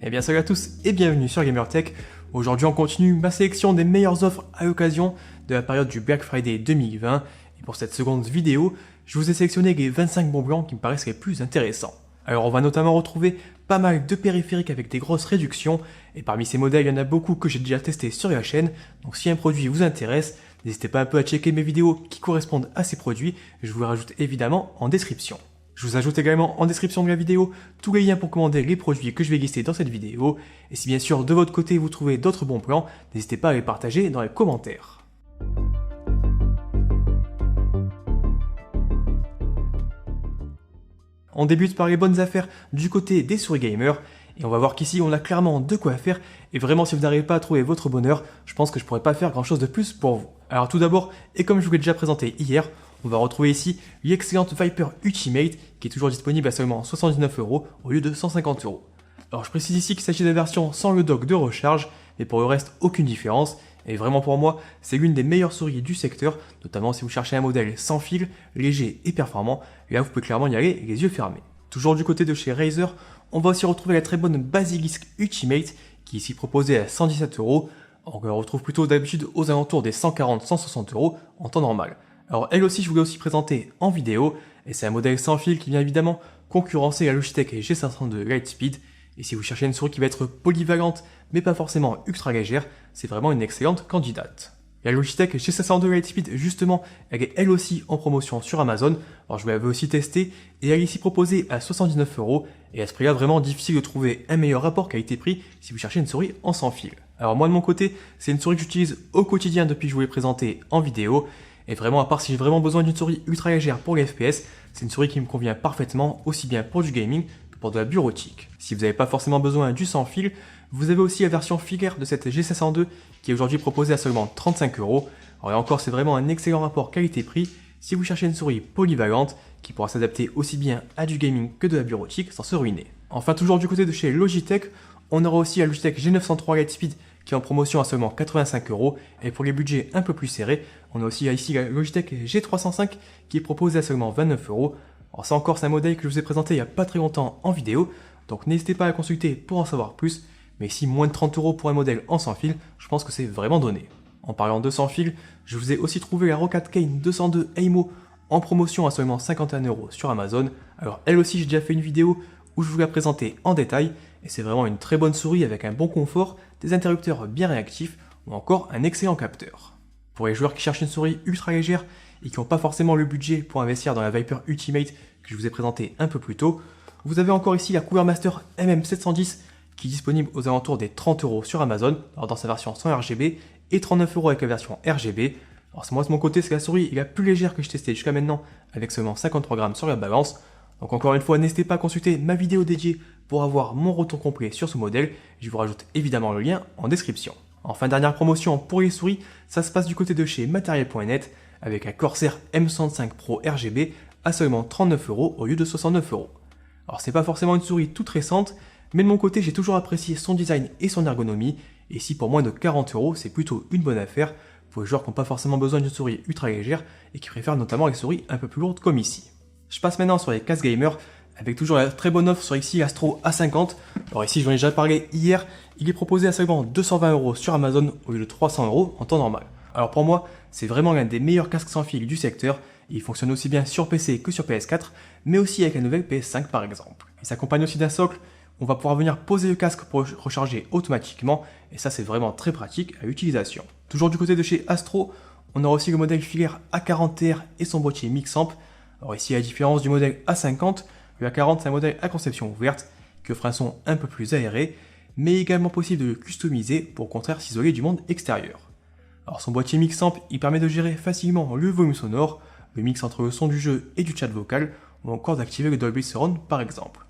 Eh bien salut à tous et bienvenue sur GamerTech. Aujourd'hui on continue ma sélection des meilleures offres à l'occasion de la période du Black Friday 2020. Et pour cette seconde vidéo, je vous ai sélectionné les 25 bons plans qui me paraissent les plus intéressants. Alors on va notamment retrouver pas mal de périphériques avec des grosses réductions. Et parmi ces modèles, il y en a beaucoup que j'ai déjà testé sur la chaîne. Donc si un produit vous intéresse, n'hésitez pas un peu à checker mes vidéos qui correspondent à ces produits. Je vous les rajoute évidemment en description. Je vous ajoute également en description de la vidéo tous les liens pour commander les produits que je vais lister dans cette vidéo. Et si bien sûr de votre côté vous trouvez d'autres bons plans, n'hésitez pas à les partager dans les commentaires. On débute par les bonnes affaires du côté des souris gamers. Et on va voir qu'ici on a clairement de quoi faire. Et vraiment si vous n'arrivez pas à trouver votre bonheur, je pense que je pourrais pas faire grand chose de plus pour vous. Alors tout d'abord, et comme je vous l'ai déjà présenté hier, on va retrouver ici l'excellente Viper Ultimate qui est toujours disponible à seulement 79 € au lieu de 150 €. Alors je précise ici qu'il s'agit de la version sans le dock de recharge, mais pour le reste aucune différence. Et vraiment pour moi, c'est l'une des meilleures souris du secteur, notamment si vous cherchez un modèle sans fil, léger et performant. Et là vous pouvez clairement y aller les yeux fermés. Toujours du côté de chez Razer, on va aussi retrouver la très bonne Basilisk Ultimate qui est ici proposée à 117 €. On la retrouve plutôt d'habitude aux alentours des 140-160 € en temps normal. Alors elle aussi je voulais aussi présenter en vidéo, et c'est un modèle sans fil qui vient évidemment concurrencer la Logitech G502 Lightspeed. Et si vous cherchez une souris qui va être polyvalente mais pas forcément ultra légère, c'est vraiment une excellente candidate. La Logitech G502 Lightspeed justement, elle est elle aussi en promotion sur Amazon. Alors je l'avais aussi testé et elle est ici proposée à 79 €. Et à ce prix là vraiment difficile de trouver un meilleur rapport qualité-prix si vous cherchez une souris en sans fil. Alors moi de mon côté, c'est une souris que j'utilise au quotidien depuis que je vous l'ai présentée en vidéo. Et vraiment, à part si j'ai vraiment besoin d'une souris ultra légère pour les FPS, c'est une souris qui me convient parfaitement, aussi bien pour du gaming que pour de la bureautique. Si vous n'avez pas forcément besoin du sans fil, vous avez aussi la version filaire de cette G502 qui est aujourd'hui proposée à seulement 35 €. Alors et encore, c'est vraiment un excellent rapport qualité-prix si vous cherchez une souris polyvalente qui pourra s'adapter aussi bien à du gaming que de la bureautique sans se ruiner. Enfin, toujours du côté de chez Logitech, on aura aussi la Logitech G903 Lightspeed qui est en promotion à seulement 85 €. Et pour les budgets un peu plus serrés, on a aussi ici la Logitech G305 qui est proposée à seulement 29 €. Alors ça encore, c'est un modèle que je vous ai présenté il n'y a pas très longtemps en vidéo, donc n'hésitez pas à consulter pour en savoir plus. Mais ici, moins de 30 € pour un modèle en sans fil, je pense que c'est vraiment donné. En parlant de sans fil, je vous ai aussi trouvé la Roccat Kane 202 AIMO en promotion à seulement 51 € sur Amazon. Alors elle aussi, j'ai déjà fait une vidéo où je vous l'ai présentée en détail, et c'est vraiment une très bonne souris avec un bon confort, des interrupteurs bien réactifs ou encore un excellent capteur. Pour les joueurs qui cherchent une souris ultra légère et qui n'ont pas forcément le budget pour investir dans la Viper Ultimate que je vous ai présenté un peu plus tôt, vous avez encore ici la Cooler Master MM710 qui est disponible aux alentours des 30 € sur Amazon, alors dans sa version sans RGB, et 39 € avec la version RGB. Alors moi de mon côté, c'est la souris la plus légère que j'ai testée jusqu'à maintenant, avec seulement 53 grammes sur la balance. Donc encore une fois, n'hésitez pas à consulter ma vidéo dédiée pour avoir mon retour complet sur ce modèle. Je vous rajoute évidemment le lien en description. Enfin, dernière promotion pour les souris, ça se passe du côté de chez Material.net avec la Corsair M65 Pro RGB à seulement 39 € au lieu de 69 €. Alors c'est pas forcément une souris toute récente, mais de mon côté j'ai toujours apprécié son design et son ergonomie. Et si pour moins de 40 €, c'est plutôt une bonne affaire pour les joueurs qui n'ont pas forcément besoin d'une souris ultra légère et qui préfèrent notamment les souris un peu plus lourdes comme ici. Je passe maintenant sur les casques gamers avec toujours la très bonne offre sur ici Astro A50. Alors ici, je vous en ai déjà parlé hier, il est proposé à seulement 220 € sur Amazon au lieu de 300 € en temps normal. Alors pour moi, c'est vraiment l'un des meilleurs casques sans fil du secteur. Il fonctionne aussi bien sur PC que sur PS4, mais aussi avec la nouvelle PS5 par exemple. Il s'accompagne aussi d'un socle, on va pouvoir venir poser le casque pour le recharger automatiquement, et ça c'est vraiment très pratique à l'utilisation. Toujours du côté de chez Astro, on aura aussi le modèle filaire A40R et son boîtier Mixamp. Alors ici, à la différence du modèle A50, le A40 c'est un modèle à conception ouverte qui offre un son un peu plus aéré, mais également possible de le customiser pour au contraire s'isoler du monde extérieur. Alors son boîtier Mixamp, il permet de gérer facilement le volume sonore, le mix entre le son du jeu et du chat vocal, ou encore d'activer le Dolby Surround par exemple.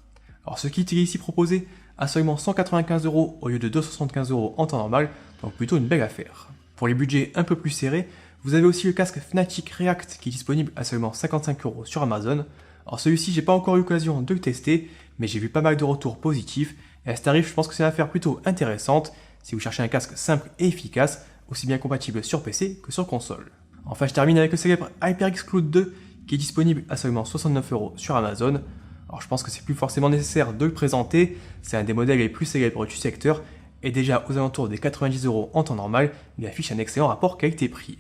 Alors ce kit il est ici proposé à seulement 195 € au lieu de 275 € en temps normal, donc plutôt une belle affaire. Pour les budgets un peu plus serrés, vous avez aussi le casque Fnatic React qui est disponible à seulement 55 € sur Amazon. Alors celui-ci, j'ai pas encore eu l'occasion de le tester, mais j'ai vu pas mal de retours positifs. Et à ce tarif, je pense que c'est une affaire plutôt intéressante si vous cherchez un casque simple et efficace, aussi bien compatible sur PC que sur console. Enfin, je termine avec le célèbre HyperX Cloud 2 qui est disponible à seulement 69 € sur Amazon. Alors je pense que c'est plus forcément nécessaire de le présenter, c'est un des modèles les plus célèbres du secteur, et déjà aux alentours des 90 € en temps normal, il affiche un excellent rapport qualité-prix.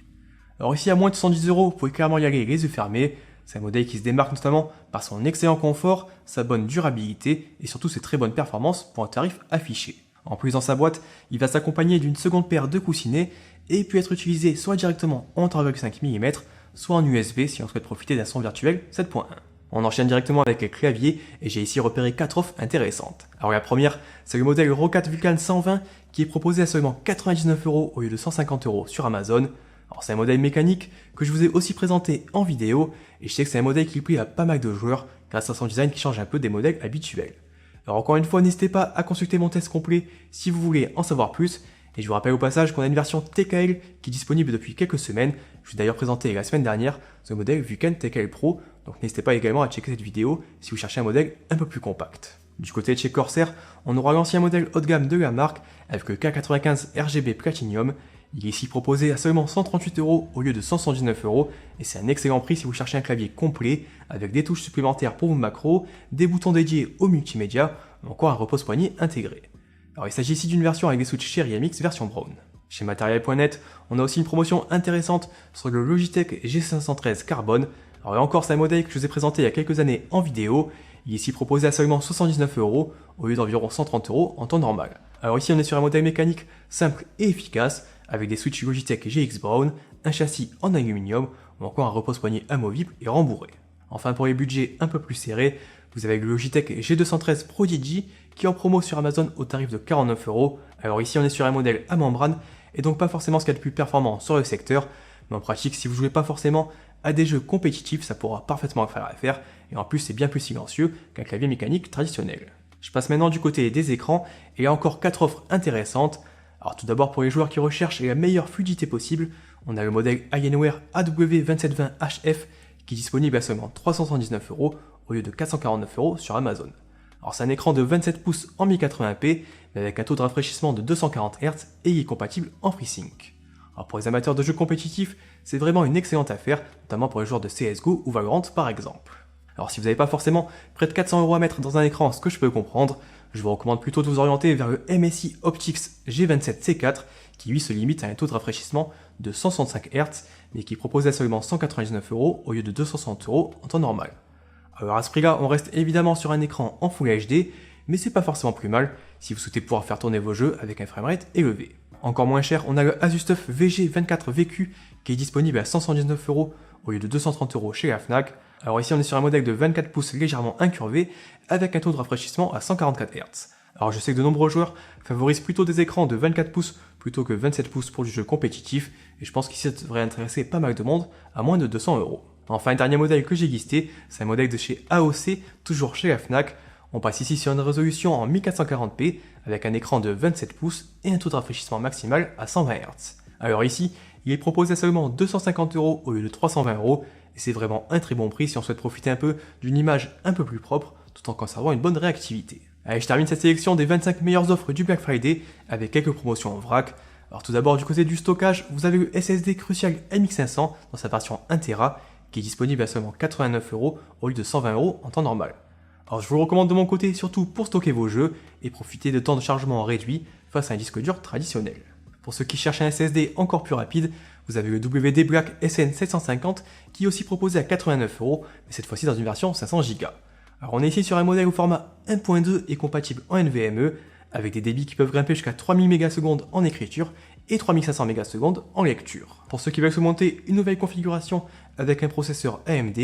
Alors ici à moins de 110 €, vous pouvez clairement y aller les yeux fermés, c'est un modèle qui se démarque notamment par son excellent confort, sa bonne durabilité et surtout ses très bonnes performances pour un tarif affiché. En plus dans sa boîte, il va s'accompagner d'une seconde paire de coussinets et peut être utilisé soit directement en 3,5 mm, soit en USB si on souhaite profiter d'un son virtuel 7.1. On enchaîne directement avec les claviers et j'ai ici repéré 4 offres intéressantes. Alors la première, c'est le modèle Roccat Vulcan 120 qui est proposé à seulement 99 € au lieu de 150 € sur Amazon. Alors c'est un modèle mécanique que je vous ai aussi présenté en vidéo et je sais que c'est un modèle qui plaît à pas mal de joueurs grâce à son design qui change un peu des modèles habituels. Alors encore une fois, n'hésitez pas à consulter mon test complet si vous voulez en savoir plus. Et je vous rappelle au passage qu'on a une version TKL qui est disponible depuis quelques semaines. Je vous ai d'ailleurs présenté la semaine dernière ce modèle Vulcan TKL Pro. Donc n'hésitez pas également à checker cette vidéo si vous cherchez un modèle un peu plus compact. Du côté de chez Corsair, on aura l'ancien modèle haut de gamme de la marque avec le K95 RGB Platinum. Il est ici proposé à seulement 138 € au lieu de 179 € et c'est un excellent prix si vous cherchez un clavier complet avec des touches supplémentaires pour vos macros, des boutons dédiés au multimédia ou encore un repose-poignet intégré. Alors il s'agit ici d'une version avec des switches Cherry MX version Brown. Chez Material.net, on a aussi une promotion intéressante sur le Logitech G513 Carbone. Alors là encore, c'est un modèle que je vous ai présenté il y a quelques années en vidéo. Il est ici proposé à seulement 79 € au lieu d'environ 130 € en temps normal. Alors ici, on est sur un modèle mécanique simple et efficace avec des switches Logitech GX Brown, un châssis en aluminium ou encore un repose-poignet amovible et rembourré. Enfin, pour les budgets un peu plus serrés, vous avez le Logitech G213 Prodigy qui est en promo sur Amazon au tarif de 49 €. Alors ici, on est sur un modèle à membrane et donc pas forcément ce qu'il y a de plus performant sur le secteur, mais en pratique, si vous jouez pas forcément à des jeux compétitifs, ça pourra parfaitement faire l'affaire et en plus, c'est bien plus silencieux qu'un clavier mécanique traditionnel. Je passe maintenant du côté des écrans et il y a encore 4 offres intéressantes. Alors tout d'abord, pour les joueurs qui recherchent la meilleure fluidité possible, on a le modèle Alienware AW2720HF qui est disponible à seulement 379 € au lieu de 449 € sur Amazon. Alors c'est un écran de 27 pouces en 1080p, mais avec un taux de rafraîchissement de 240 Hz et il est compatible en FreeSync. Alors pour les amateurs de jeux compétitifs, c'est vraiment une excellente affaire, notamment pour les joueurs de CSGO ou Valorant par exemple. Alors si vous n'avez pas forcément près de 400 € à mettre dans un écran, ce que je peux comprendre, je vous recommande plutôt de vous orienter vers le MSI Optix G27C4 qui lui se limite à un taux de rafraîchissement de 165 Hz, mais qui propose à seulement 199 € au lieu de 260 € en temps normal. Alors à ce prix-là, on reste évidemment sur un écran en Full HD, mais c'est pas forcément plus mal si vous souhaitez pouvoir faire tourner vos jeux avec un framerate élevé. Encore moins cher, on a le Asus TUF VG24VQ qui est disponible à 179 € au lieu de 230 € chez la Fnac. Alors ici on est sur un modèle de 24 pouces légèrement incurvé avec un taux de rafraîchissement à 144 Hz. Alors je sais que de nombreux joueurs favorisent plutôt des écrans de 24 pouces plutôt que 27 pouces pour du jeu compétitif et je pense qu'ici ça devrait intéresser pas mal de monde à moins de 200 €. Enfin, un dernier modèle que j'ai listé, c'est un modèle de chez AOC, toujours chez la Fnac. On passe ici sur une résolution en 1440p avec un écran de 27 pouces et un taux de rafraîchissement maximal à 120 Hz. Alors ici, il est proposé à seulement 250 € au lieu de 320 € et c'est vraiment un très bon prix si on souhaite profiter un peu d'une image un peu plus propre tout en conservant une bonne réactivité. Allez, je termine cette sélection des 25 meilleures offres du Black Friday avec quelques promotions en vrac. Alors tout d'abord, du côté du stockage, vous avez le SSD Crucial MX500 dans sa version 1 Tera qui est disponible à seulement 89 € au lieu de 120 € en temps normal. Alors je vous le recommande de mon côté surtout pour stocker vos jeux et profiter de temps de chargement réduit face à un disque dur traditionnel. Pour ceux qui cherchent un SSD encore plus rapide, vous avez le WD Black SN750 qui est aussi proposé à 89 €, mais cette fois-ci dans une version 500 Go. Alors on est ici sur un modèle au format 1.2 et compatible en NVMe, avec des débits qui peuvent grimper jusqu'à 3000 ms en écriture et 3500 ms en lecture. Pour ceux qui veulent se monter une nouvelle configuration avec un processeur AMD,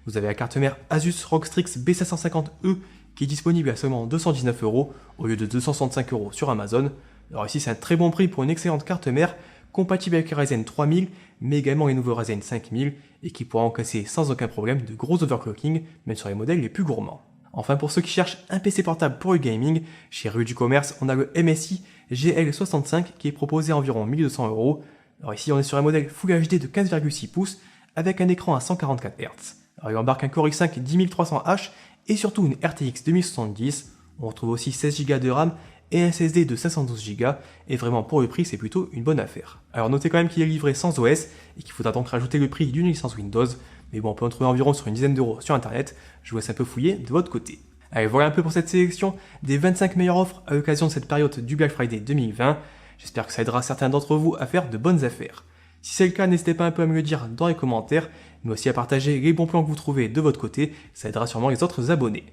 vous avez la carte mère Asus ROG Strix B550E qui est disponible à seulement 219 € au lieu de 265 € sur Amazon. Alors ici c'est un très bon prix pour une excellente carte mère compatible avec le Ryzen 3000 mais également les nouveaux Ryzen 5000 et qui pourra encaisser sans aucun problème de gros overclocking même sur les modèles les plus gourmands. Enfin pour ceux qui cherchent un PC portable pour le gaming, chez Rue du Commerce on a le MSI GL65 qui est proposé à environ 1200 €. Alors ici on est sur un modèle Full HD de 15,6 pouces avec un écran à 144 Hz. Alors il embarque un Core i5 10300H et surtout une RTX 2070. On retrouve aussi 16 Go de RAM et un SSD de 512 Go et vraiment pour le prix c'est plutôt une bonne affaire. Alors notez quand même qu'il est livré sans OS et qu'il faudra donc rajouter le prix d'une licence Windows, Mais bon, on peut en trouver environ sur une dizaine d'euros sur internet, je vous laisse un peu fouiller de votre côté. Allez, voilà un peu pour cette sélection des 25 meilleures offres à l'occasion de cette période du Black Friday 2020. J'espère que ça aidera certains d'entre vous à faire de bonnes affaires. Si c'est le cas, n'hésitez pas un peu à me le dire dans les commentaires, mais aussi à partager les bons plans que vous trouvez de votre côté, ça aidera sûrement les autres abonnés.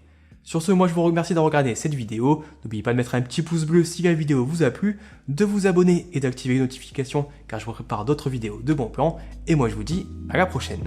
Sur ce, moi je vous remercie d'avoir regardé cette vidéo, n'oubliez pas de mettre un petit pouce bleu si la vidéo vous a plu, de vous abonner et d'activer les notifications car je vous prépare d'autres vidéos de bons plans, et moi je vous dis à la prochaine.